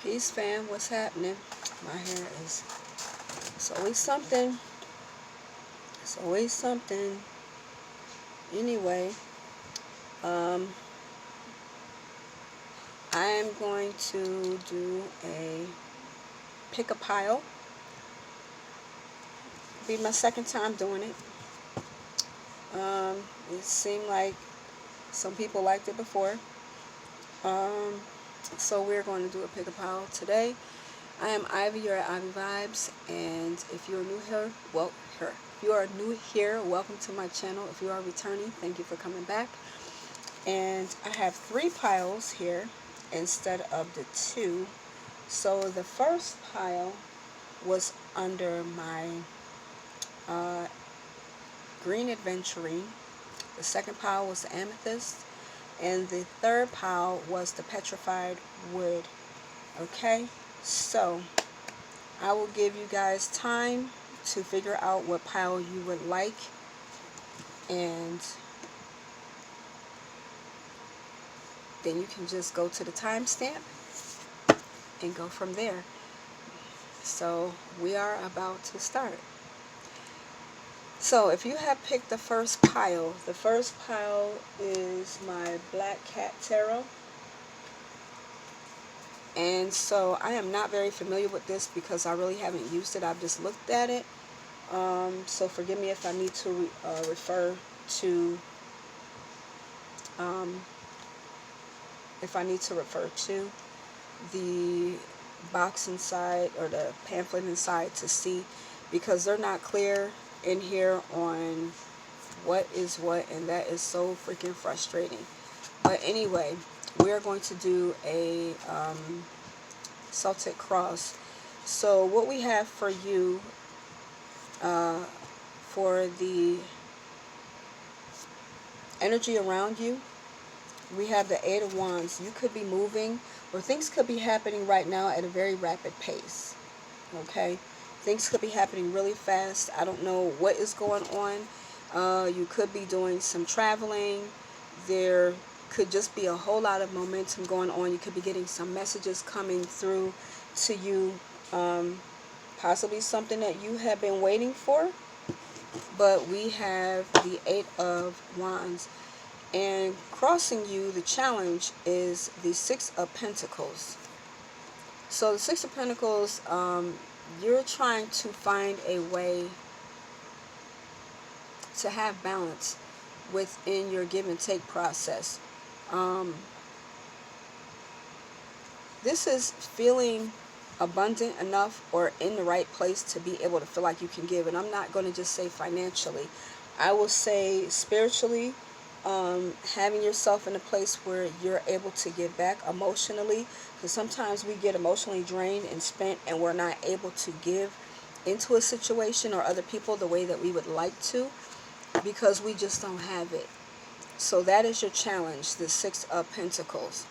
Peace, fam. What's happening? My hair is... It's always something. It's always something. Anyway, I am going to do a pick a pile. Be my second time doing it. It seemed like some people liked it before. So we're going to do a pick a pile today. I am Ivy. You're at Ivy Vibes, and if you're new here, welcome to my channel. If you are returning, thank you for coming back. And I have 3 piles here instead of the 2. So the first pile was under my green adventurine. The second pile was the amethyst, and the third pile was the petrified wood. Okay, so I will give you guys time to figure out what pile you would like, and then you can just go to the timestamp and go from there. So we are about to start. So if you have picked the first pile is my Black Cat Tarot. And so I am not very familiar with this because I really haven't used it. I've just looked at it. So forgive me if I need to refer to the box inside or the pamphlet inside to see, because they're not clear in here on what is what, and that is so freaking frustrating. But anyway, we are going to do a Celtic cross. So what we have for you for the energy around you, we have the 8 of Wands. You could be moving, or things could be happening right now at a very rapid pace. Okay, things could be happening really fast. I don't know what is going on. You could be doing some traveling. There could just be a whole lot of momentum going on. You could be getting some messages coming through to you, possibly something that you have been waiting for. But we have the 8 of Wands, and crossing you, the challenge is the 6 of Pentacles. So the 6 of Pentacles, you're trying to find a way to have balance within your give and take process. This is feeling abundant enough or in the right place to be able to feel like you can give. And I'm not going to just say financially. I will say spiritually, having yourself in a place where you're able to give back emotionally. Because sometimes we get emotionally drained and spent, and we're not able to give into a situation or other people the way that we would like to, because we just don't have it. So that is your challenge, the 6 of Pentacles.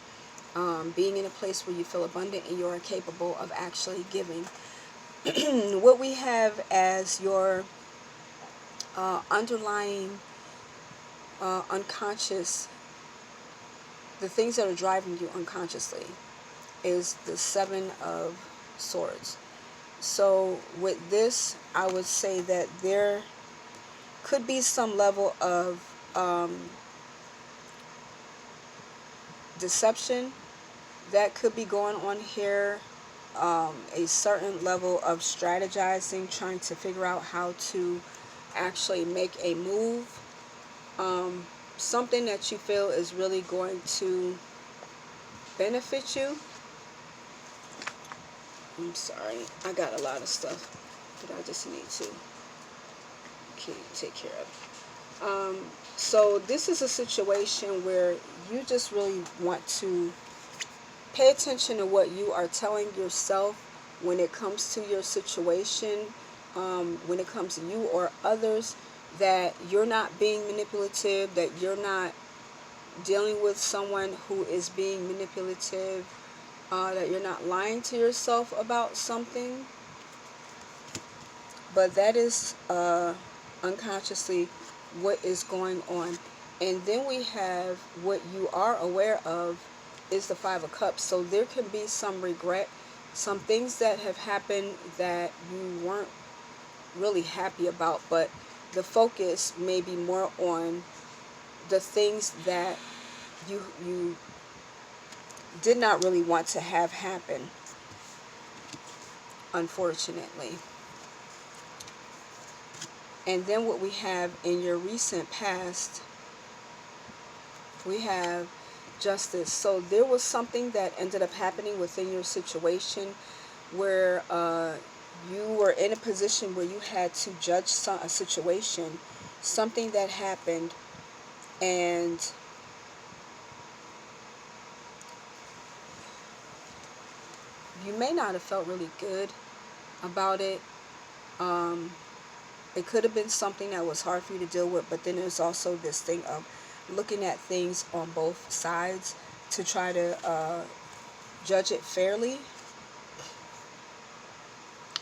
Being in a place where you feel abundant and you're capable of actually giving. What we have as your underlying unconscious, the things that are driving you unconsciously, is the 7 of Swords. So with this, I would say that there could be some level of deception that could be going on here, a certain level of strategizing, trying to figure out how to actually make a move, something that you feel is really going to benefit you. I'm sorry, I got a lot of stuff that I just need to take care of. So this is a situation where you just really want to pay attention to what you are telling yourself when it comes to your situation, when it comes to you or others, that you're not being manipulative, that you're not dealing with someone who is being manipulative, that you're not lying to yourself about something. But that is unconsciously what is going on. And then we have what you are aware of is the 5 of Cups. So there can be some regret some things that have happened that you weren't really happy about, but the focus may be more on the things that you did not really want to have happen, unfortunately. And then what we have in your recent past, we have justice. So there was something that ended up happening within your situation where you were in a position where you had to judge a situation, something that happened, and you may not have felt really good about it. It could have been something that was hard for you to deal with, but then there's also this thing of looking at things on both sides to try to judge it fairly.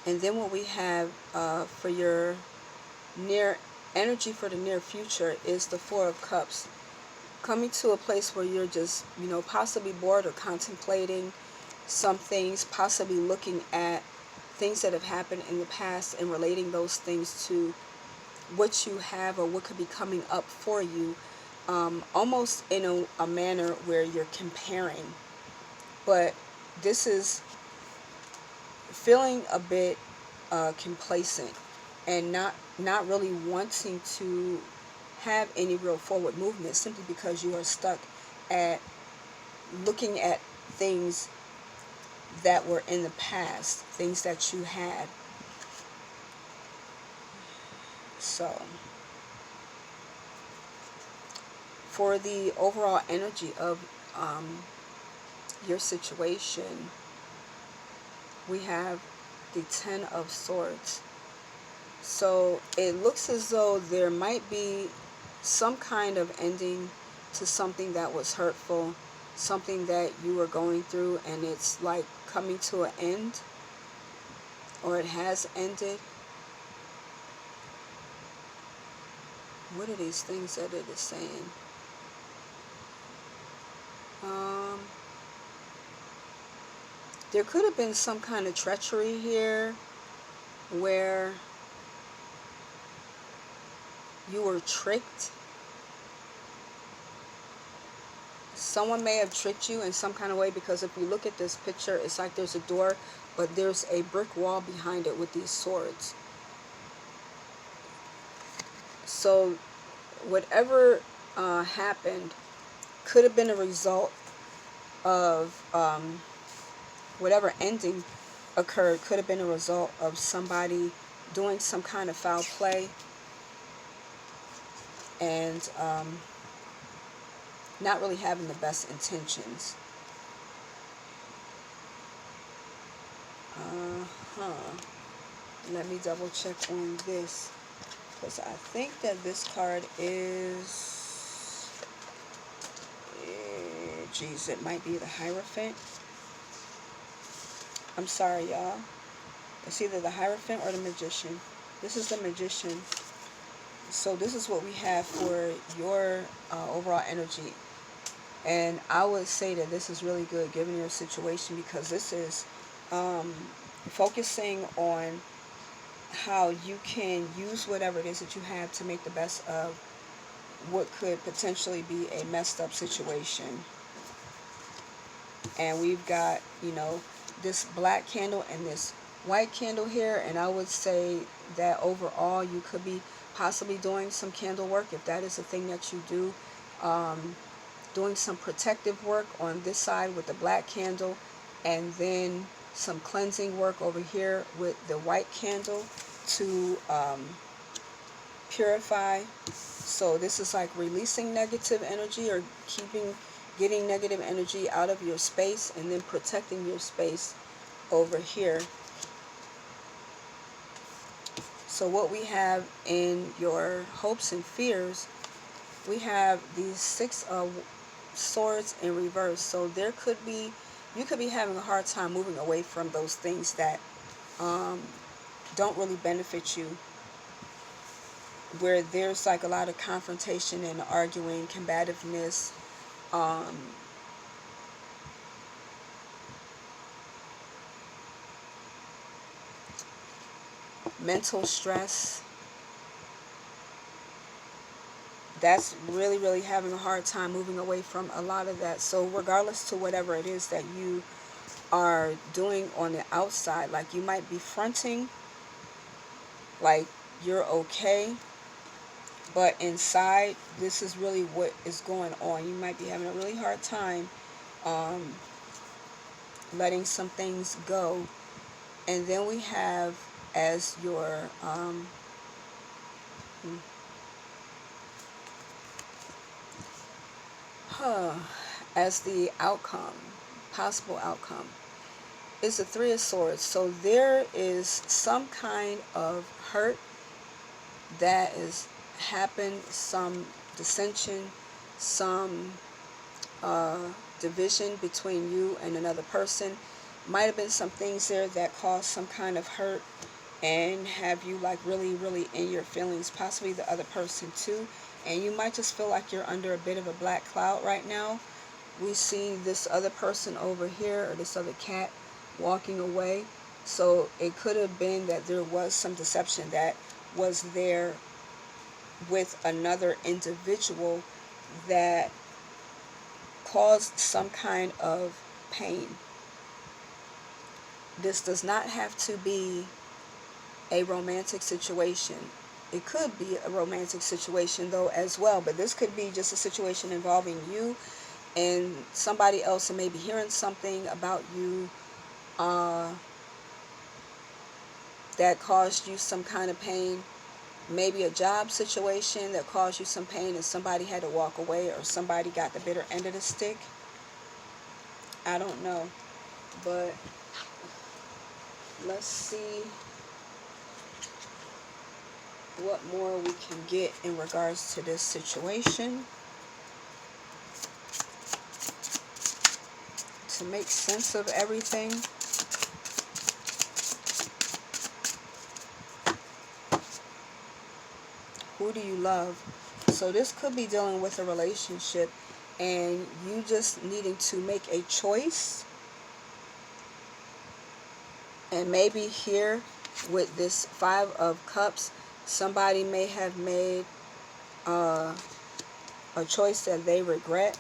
And then what we have for your near energy for the near future is the Four of Cups. Coming to a place where you're just, possibly bored or contemplating some things, possibly looking at things that have happened in the past and relating those things to what you have or what could be coming up for you, almost in a manner where you're comparing. But this is feeling a bit complacent and not really wanting to have any real forward movement, simply because you are stuck at looking at things that were in the past, things that you had. So for the overall energy of your situation, we have the Ten of Swords. So it looks as though there might be some kind of ending to something that was hurtful, something that you were going through, and it's like coming to an end, or it has ended. What are these things that it is saying? There could have been some kind of treachery here where you were tricked. Someone may have tricked you in some kind of way, because if you look at this picture, it's like there's a door, but there's a brick wall behind it with these swords. So whatever happened could have been a result of whatever ending occurred could have been a result of somebody doing some kind of foul play and not really having the best intentions. Let me double check on this, because I think that this card is, geez, it might be the Hierophant. I'm sorry, y'all. It's either the Hierophant or the Magician. This is the Magician. So this is what we have for your overall energy. And I would say that this is really good given your situation, because this is focusing on how you can use whatever it is that you have to make the best of what could potentially be a messed up situation. And we've got, this black candle and this white candle here, and I would say that overall you could be possibly doing some candle work, if that is a thing that you do, doing some protective work on this side with the black candle, and then some cleansing work over here with the white candle to purify. So this is like releasing negative energy, or getting negative energy out of your space, and then protecting your space over here. So what we have in your hopes and fears, we have these Six of Swords in reverse. So you could be having a hard time moving away from those things that don't really benefit you, where there's like a lot of confrontation and arguing, combativeness, mental stress. That's really, really having a hard time moving away from a lot of that. So regardless to whatever it is that you are doing on the outside, like you might be fronting like you're okay, but inside this is really what is going on. You might be having a really hard time um, letting some things go. And then we have as your as the outcome, possible outcome, is the Three of Swords. So there is some kind of hurt that has happened, some dissension, some division between you and another person. Might have been some things there that caused some kind of hurt and have you like really, really in your feelings, possibly the other person too. And you might just feel like you're under a bit of a black cloud right now. We see this other person over here, or this other cat walking away. So it could have been that there was some deception that was there with another individual that caused some kind of pain. This does not have to be a romantic situation. It could be a romantic situation though as well, but this could be just a situation involving you and somebody else, and maybe hearing something about you that caused you some kind of pain. Maybe a job situation that caused you some pain and somebody had to walk away, or somebody got the bitter end of the stick. I don't know, but let's see what more we can get in regards to this situation to make sense of everything. Who do you love? So this could be dealing with a relationship and you just needing to make a choice. And maybe here with this Five of Cups, somebody may have made a choice that they regret.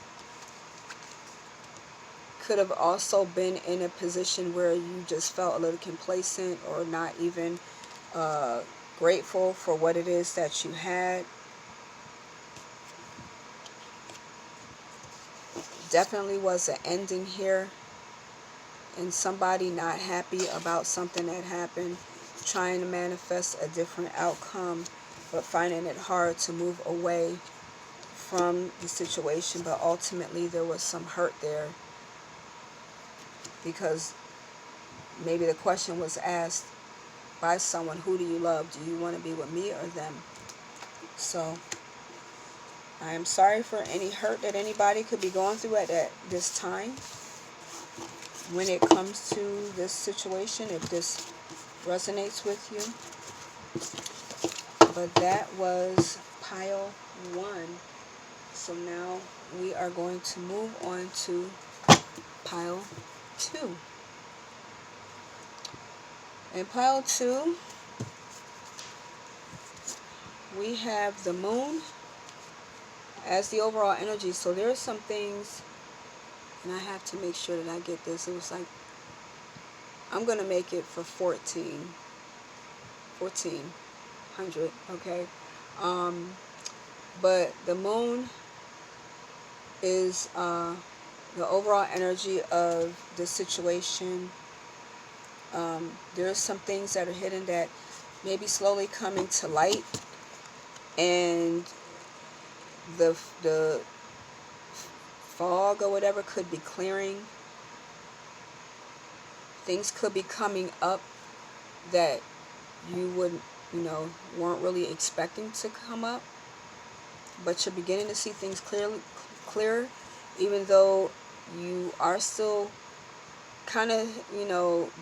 Could have also been in a position where you just felt a little complacent or not even grateful for what it is that you had. Definitely was an ending here, and somebody not happy about something that happened, trying to manifest a different outcome, but finding it hard to move away from the situation. But ultimately there was some hurt there, because maybe the question was asked by someone, who do you love? Do you want to be with me or them? So I am sorry for any hurt that anybody could be going through at this time when it comes to this situation, if this resonates with you. But that was pile 1. So now we are going to move on to pile 2. In pile 2, we have the moon as the overall energy. So there are some things, and I have to make sure that I get this. It was like, I'm going to make it for 1400, okay? But the moon is the overall energy of the situation. There are some things that are hidden that may be slowly coming to light, and the fog or whatever could be clearing. Things could be coming up that you would, weren't really expecting to come up, but you're beginning to see things clearer, even though you are still kind of,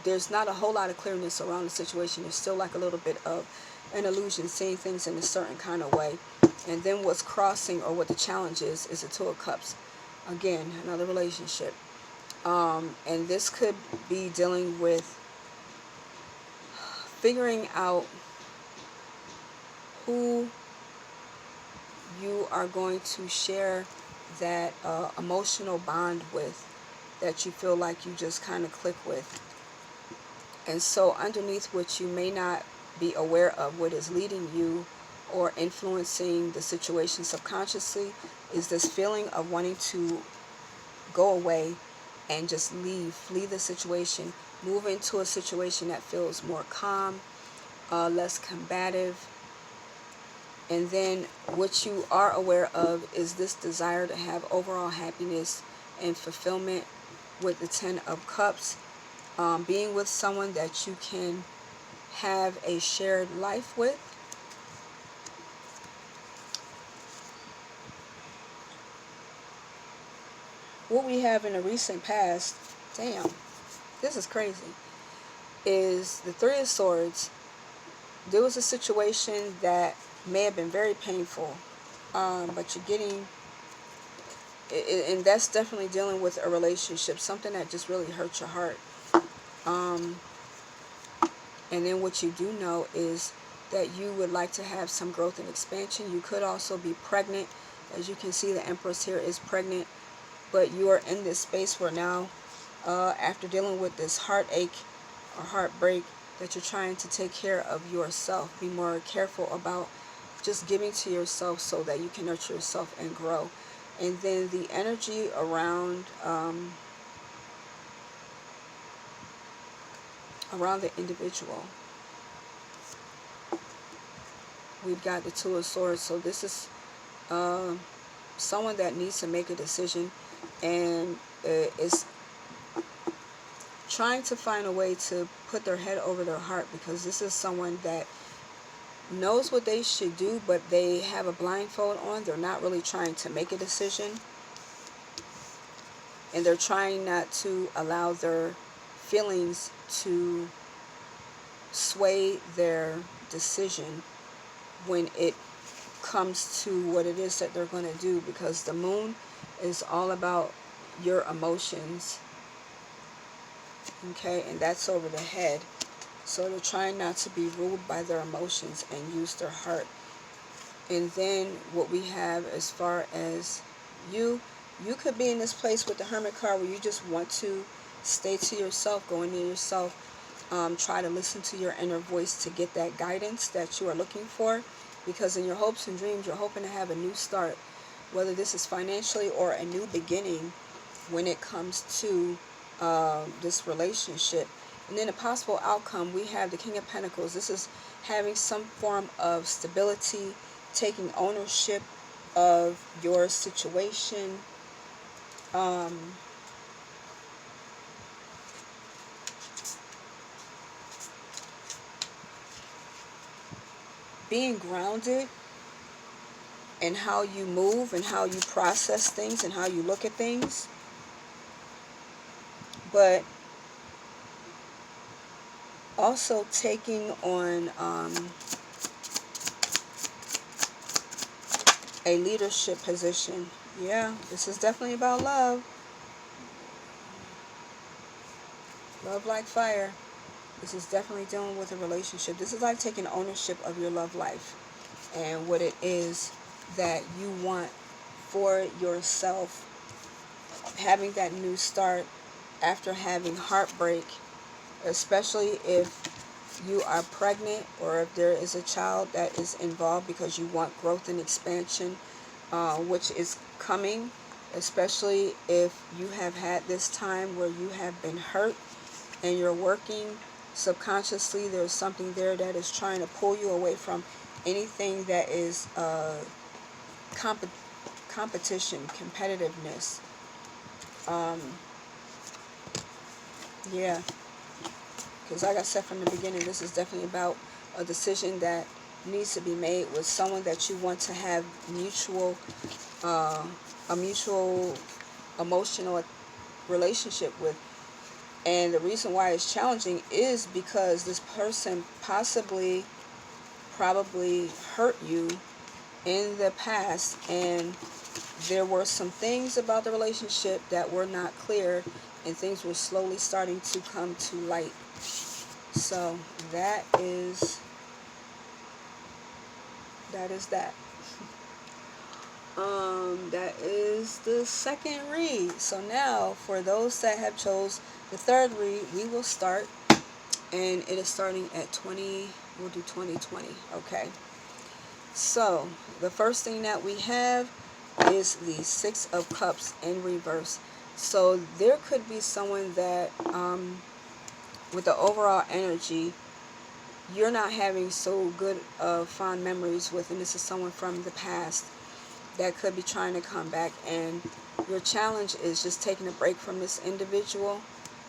there's not a whole lot of clearness around the situation. There's still like a little bit of an illusion, seeing things in a certain kind of way. And then what's crossing, or what the challenge is the Two of Cups. Again, another relationship. And this could be dealing with figuring out who you are going to share that emotional bond with, that you feel like you just kind of click with. And so underneath what you may not be aware of, what is leading you or influencing the situation subconsciously, is this feeling of wanting to go away and just flee the situation, move into a situation that feels more calm, less combative. And then what you are aware of is this desire to have overall happiness and fulfillment with the 10 of Cups, being with someone that you can have a shared life with. What we have in the recent past, damn, this is crazy, is the Three of Swords. There was a situation that may have been very painful, but you're getting, and that's definitely dealing with a relationship, something that just really hurt your heart. And then what you do know is that you would like to have some growth and expansion. You could also be pregnant. As you can see, the Empress here is pregnant. But you are in this space where now, after dealing with this heartache or heartbreak, that you're trying to take care of yourself. Be more careful about just giving to yourself so that you can nurture yourself and grow. And then the energy around the individual. We've got the Two of Swords. So this is someone that needs to make a decision and is trying to find a way to put their head over their heart, because this is someone that knows what they should do, but they have a blindfold on. They're not really trying to make a decision, and they're trying not to allow their feelings to sway their decision when it comes to what it is that they're going to do, because the Moon is all about your emotions, okay, and that's over the head. So they're trying not to be ruled by their emotions and use their heart. And then what we have as far as you could be in this place with the Hermit card where you just want to stay to yourself, go into yourself, try to listen to your inner voice to get that guidance that you are looking for, because in your hopes and dreams you're hoping to have a new start, whether this is financially or a new beginning when it comes to this relationship. And then a possible outcome, we have the King of Pentacles. This is having some form of stability, taking ownership of your situation, being grounded in how you move and how you process things and how you look at things. But also taking on a leadership position. Yeah, this is definitely about love. Love like fire. This is definitely dealing with a relationship. This is like taking ownership of your love life and what it is that you want for yourself. Having that new start after having heartbreak, especially if you are pregnant or if there is a child that is involved, because you want growth and expansion, which is coming, especially if you have had this time where you have been hurt and you're working subconsciously. There's something there that is trying to pull you away from anything that is competition, competitiveness. Yeah, because like I said from the beginning, this is definitely about a decision that needs to be made with someone that you want to have a mutual emotional relationship with. And the reason why it's challenging is because this person probably hurt you in the past, and there were some things about the relationship that were not clear, and things were slowly starting to come to light. So that is that. That is the second read. So now for those that have chose the third read, we will start, and it is starting at 20. We'll do 2020. Okay. So the first thing that we have is the Six of Cups in reverse. So there could be someone that with the overall energy you're not having so good fond memories with, and this is someone from the past that could be trying to come back, and your challenge is just taking a break from this individual,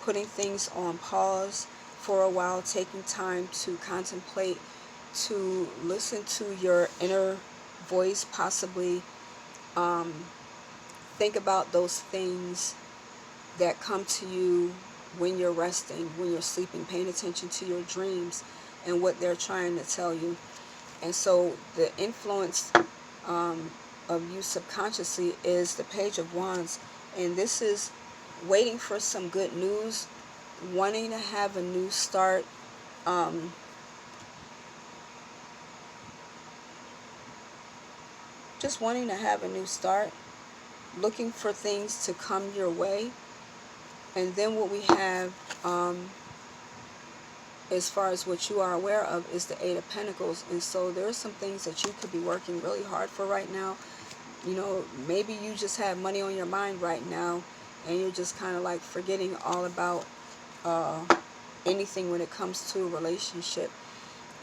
putting things on pause for a while, taking time to contemplate, to listen to your inner voice, possibly think about those things that come to you when you're resting, when you're sleeping, paying attention to your dreams and what they're trying to tell you. And so the influence of you subconsciously is the Page of Wands, and this is waiting for some good news, wanting to have a new start, just wanting to have a new start, looking for things to come your way. And then what we have, as far as what you are aware of, is the Eight of Pentacles. And so there are some things that you could be working really hard for right now. You know, maybe you just have money on your mind right now, and you're just kind of like forgetting all about anything when it comes to a relationship.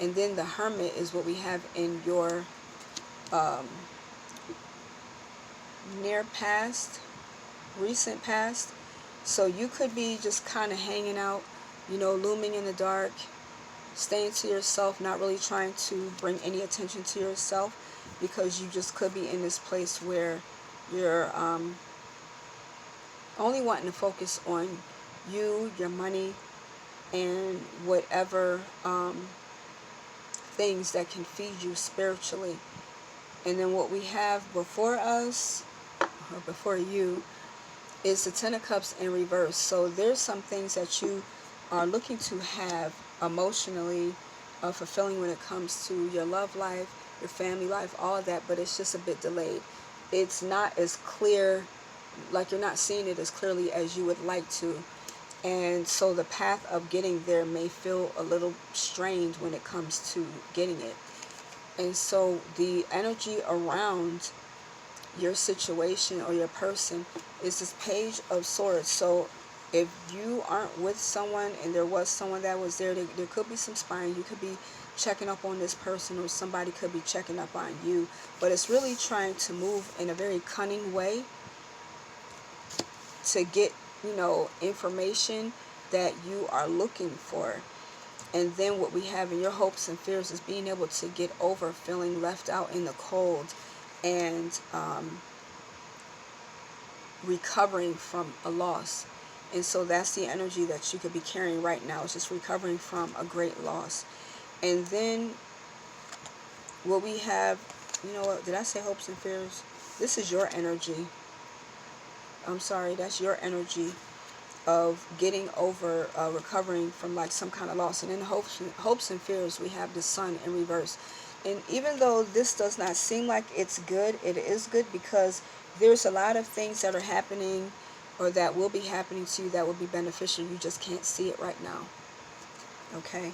And then the Hermit is what we have in your near past, recent past. So you could be just kind of hanging out, you know, looming in the dark, staying to yourself, not really trying to bring any attention to yourself, because you just could be in this place where you're only wanting to focus on you, your money, and whatever things that can feed you spiritually. And then what we have before us, or before you, is the Ten of Cups in reverse. So there's some things that you are looking to have emotionally fulfilling when it comes to your love life, your family life, all of that, but it's just a bit delayed. It's not as clear, like you're not seeing it as clearly as you would like to. And so the path of getting there may feel a little strained when it comes to getting it. And so the energy around your situation or your person is this Page of Swords. So if you aren't with someone and there was someone that was there, there could be some spying. You could be checking up on this person, or somebody could be checking up on you, but it's really trying to move in a very cunning way to get, you know, information that you are looking for. And then what we have in your hopes and fears is being able to get over feeling left out in the cold, and recovering from a loss. And so that's the energy that you could be carrying right now. It's just recovering from a great loss. And then what we have, you know what, did I say hopes and fears? This is your energy. I'm sorry, that's your energy of getting over, recovering from like some kind of loss. And in hopes and fears, we have the Sun in reverse. And even though this does not seem like it's good, it is good, because there's a lot of things that are happening or that will be happening to you that will be beneficial. You just can't see it right now. Okay?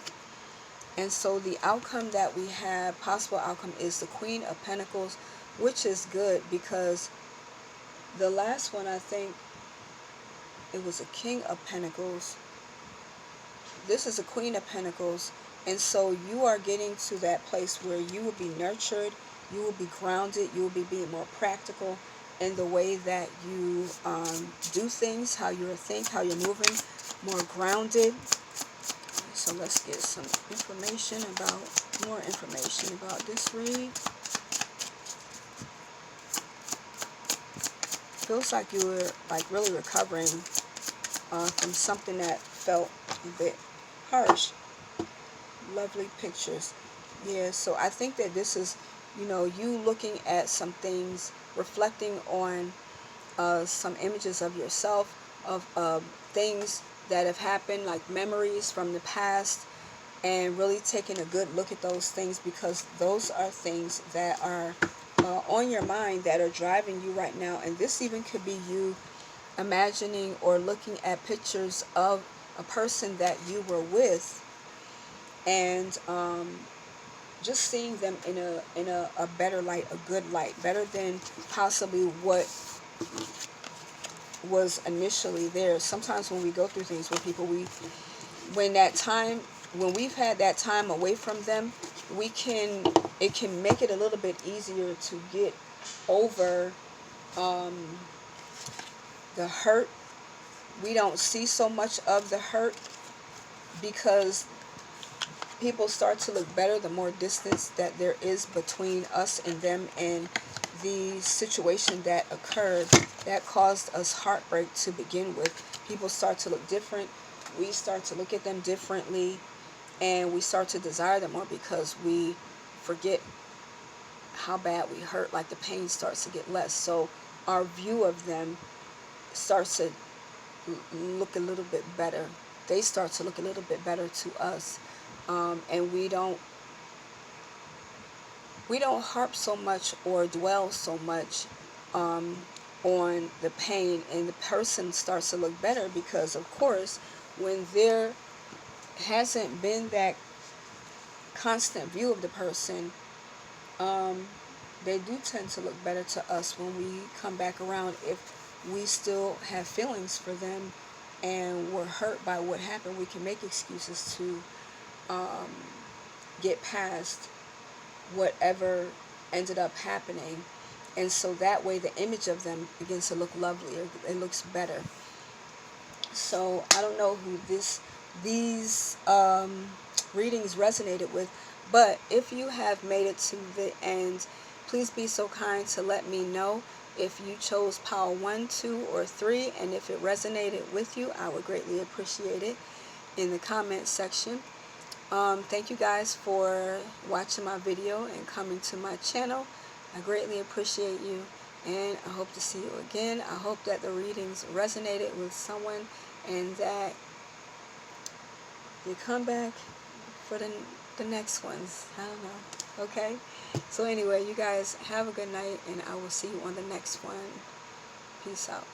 And so the outcome that we have, possible outcome, is the Queen of Pentacles, which is good, because the last one, I think it was a King of Pentacles. This is a Queen of Pentacles. And so you are getting to that place where you will be nurtured, you will be grounded, you will be being more practical in the way that you do things, how you think, how you're moving, more grounded. So let's get some information about, more information about this read. Feels like you were like really recovering from something that felt a bit harsh. Lovely pictures. Yeah, so I think that this is, you know, you looking at some things, reflecting on some images of yourself, of things that have happened, like memories from the past, and really taking a good look at those things, because those are things that are on your mind that are driving you right now. And this even could be you imagining or looking at pictures of a person that you were with, and just seeing them in a better light, a good light, better than possibly what was initially there. Sometimes when we go through things with people, when we've had that time away from them, it can make it a little bit easier to get over the hurt. We don't see so much of the hurt because people start to look better the more distance that there is between us and them, and the situation that occurred that caused us heartbreak to begin with. People start to look different. We start to look at them differently, and we start to desire them more because we forget how bad we hurt. Like, the pain starts to get less, so our view of them starts to look a little bit better. They start to look a little bit better to us, and we don't harp so much or dwell so much on the pain, and the person starts to look better, because of course when there hasn't been that constant view of the person, they do tend to look better to us when we come back around. If we still have feelings for them and we're hurt by what happened, we can make excuses to get past whatever ended up happening, and so that way the image of them begins to look lovelier. It looks better. So I don't know who these readings resonated with, but if you have made it to the end, please be so kind to let me know if you chose pile 1, 2, or 3, and if it resonated with you. I would greatly appreciate it in the comment section. Thank you guys for watching my video and coming to my channel. I greatly appreciate you, and I hope to see you again. I hope that the readings resonated with someone, and that you come back for the next ones. I don't know. Okay? So anyway, you guys have a good night, and I will see you on the next one. Peace out.